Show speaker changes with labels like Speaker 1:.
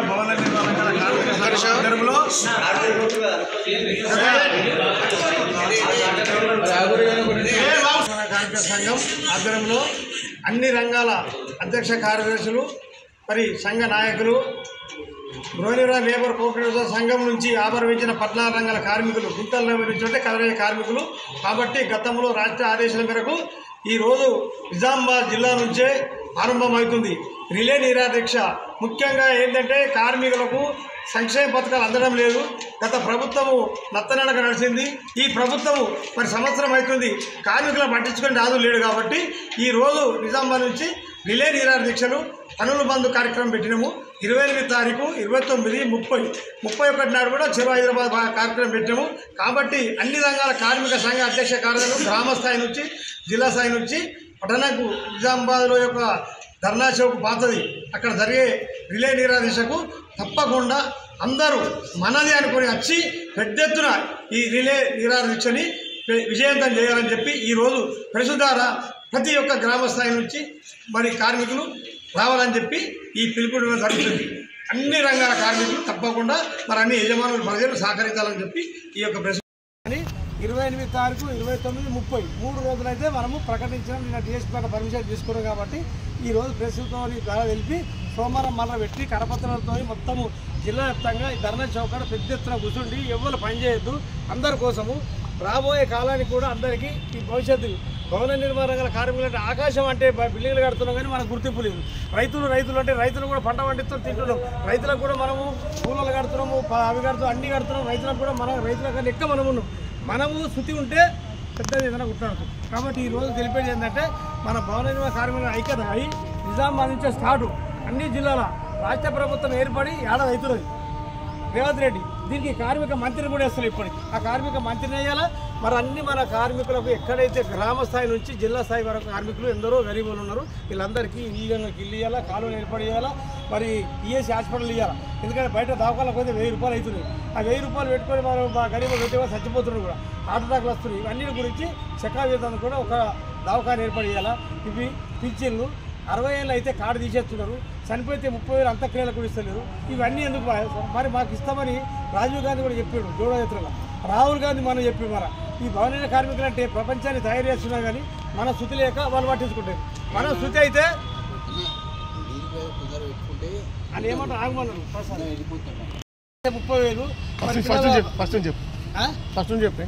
Speaker 1: భవన నిర్మాణ సంఘం ఆధ్వర్యంలో అన్ని రంగాల అధ్యక్ష కార్యదర్శులు మరి సంఘ నాయకులు గృహనిర్మాణ లేబర్ కోఆపరేటివ్ సంఘం నుంచి ఆభరణించిన 14 రంగాల కార్మికులు గుంతలు నిర్వహించుంటే కదలే కార్మికులు కాబట్టి గతంలో రాష్ట్ర ఆదేశాల మేరకు ఈరోజు నిజామాబాద్ జిల్లా నుంచే ఆరంభమవుతుంది రిలే నిరాదీక్ష. ముఖ్యంగా ఏంటంటే కార్మికులకు సంక్షేమ పథకాలు అందడం లేదు. గత ప్రభుత్వము నత్తనడక నడిచింది. ఈ ప్రభుత్వము మరి సంవత్సరం అవుతుంది, కార్మికులను పట్టించుకొని రాజు లేడు. కాబట్టి ఈరోజు నిజామాబాద్ నుంచి రిలే నిరాదీక్షలు పనుల బంధు కార్యక్రమం పెట్టినాము. 28 తారీఖు 29, 30, 31 నాడు కూడా చెరువు హైదరాబాద్ కార్యక్రమం పెట్టినాము. కాబట్టి అన్ని రంగాల కార్మిక సంఘ అధ్యక్ష కార్యదర్శులు గ్రామ స్థాయి నుంచి జిల్లా స్థాయి నుంచి పట్టణకు నిజామాబాద్లో యొక్క ధర్నా చౌక్ పాతది అక్కడ జరిగే రిలే నిరాదీక్షకు తప్పకుండా అందరూ మనది అనుకుని వచ్చి పెద్ద ఎత్తున ఈ రిలే నిరాదీక్షని విజయవంతం చేయాలని చెప్పి ఈరోజు ప్రెస్ ద్వారా ప్రతి ఒక్క గ్రామ స్థాయి నుంచి మరి కార్మికులు రావాలని చెప్పి ఈ పిలుపునివ్వడం జరుగుతుంది. అన్ని రంగాల కార్మికులు తప్పకుండా మరి అన్ని యజమానులు ప్రజలు సహకరించాలని చెప్పి ఈ యొక్క ప్రెస్ 28 తారీఖు 29, 30 3 రోజులైతే మనము ప్రకటించడం. నిన్న డిఎస్పీ పైన పర్మిషన్ తీసుకున్నాం కాబట్టి ఈరోజు ప్రెస్తో ధర తెలిపి సోమవారం మళ్ళీ పెట్టి కరపత్రాలతో మొత్తము జిల్లా వ్యాప్తంగా ఈ ధర్నా చౌకాడ పెద్ద ఎత్తున కూర్చుండి ఎవరు పనిచేయద్దు అందరి కోసము రాబోయే కాలానికి కూడా అందరికీ ఈ భవిష్యత్తు భవన నిర్మాణ రంగాల కార్మికులు అంటే ఆకాశం అంటే బిల్డింగ్లు కడుతున్నాం కానీ మనకు గుర్తింపు లేదు. రైతులు అంటే రైతులు కూడా పంట పండిస్తాం తింటున్నాం. రైతులకు కూడా మనము కూలీలు కడుతున్నాము, అవి కడుతున్నాం, అన్నీ కడుతున్నాం. రైతులకు కూడా మనం రైతుల కన్నా ఎక్కువ మనము శృతి ఉంటే పెద్దది ఏదైనా గుర్తు. కాబట్టి ఈరోజు తెలిపేది ఏంటంటే మన భవన నిర్మాణ కార్మికుల ఐక్యత అయి నిజామాబాద్ నుంచే స్టార్ట్ అన్ని జిల్లాల రాష్ట్ర ప్రభుత్వం ఏర్పడి ఏడాది అవుతున్నది. రేవంత్ రెడ్డి దీనికి కార్మిక మంత్రిని కూడా వేస్తారు. ఇప్పటికి ఆ కార్మిక మంత్రిని వేయాలా. మరి అన్ని మన కార్మికులకు ఎక్కడైతే గ్రామ స్థాయి నుంచి జిల్లా స్థాయి వరకు కార్మికులు ఎందరో గరీబులు ఉన్నారు, వీళ్ళందరికీ ఈగంగా ఇల్లు ఇవ్వాలా, కాలువలు ఏర్పాటు చేయాలా, మరి ఈఎస్సీ హాస్పిటల్ ఇవ్వాలా. ఎందుకంటే బయట దవాఖానలకు పోతే 1000 రూపాయలు అవుతున్నాయి. ఆ 1000 రూపాయలు పెట్టుకొని మనం మా గరీబులు పెట్టే చచ్చిపోతున్నారు కూడా, హార్ట్ అటాక్లు వస్తున్నాయి. ఇవన్నీ గురించి చక్కావేదాన్ని కూడా ఒక దవాఖాన ఏర్పాటు చేయాలా. ఇవి పింఛన్లు 60 ఏళ్ళు అయితే కార్డు తీసేస్తున్నారు, చనిపోతే 30,000 అంత్యక్రియలు కూడా ఇస్తలేరు. ఇవన్నీ ఎందుకు మరి మాకు ఇస్తామని రాజీవ్ గాంధీ కూడా చెప్పాడు జోడయాత్రలో. రాహుల్ గాంధీ మనం చెప్పి మరి ఈ భవన కార్మికులు అంటే ప్రపంచాన్ని తయారు చేస్తున్నా కానీ మన శృతి లేక వాళ్ళు పట్టించుకుంటారు. మన శృతి అయితే అని ఏమంటారు ఆగమన్నారు 30,000 ఫస్ట్ చెప్పి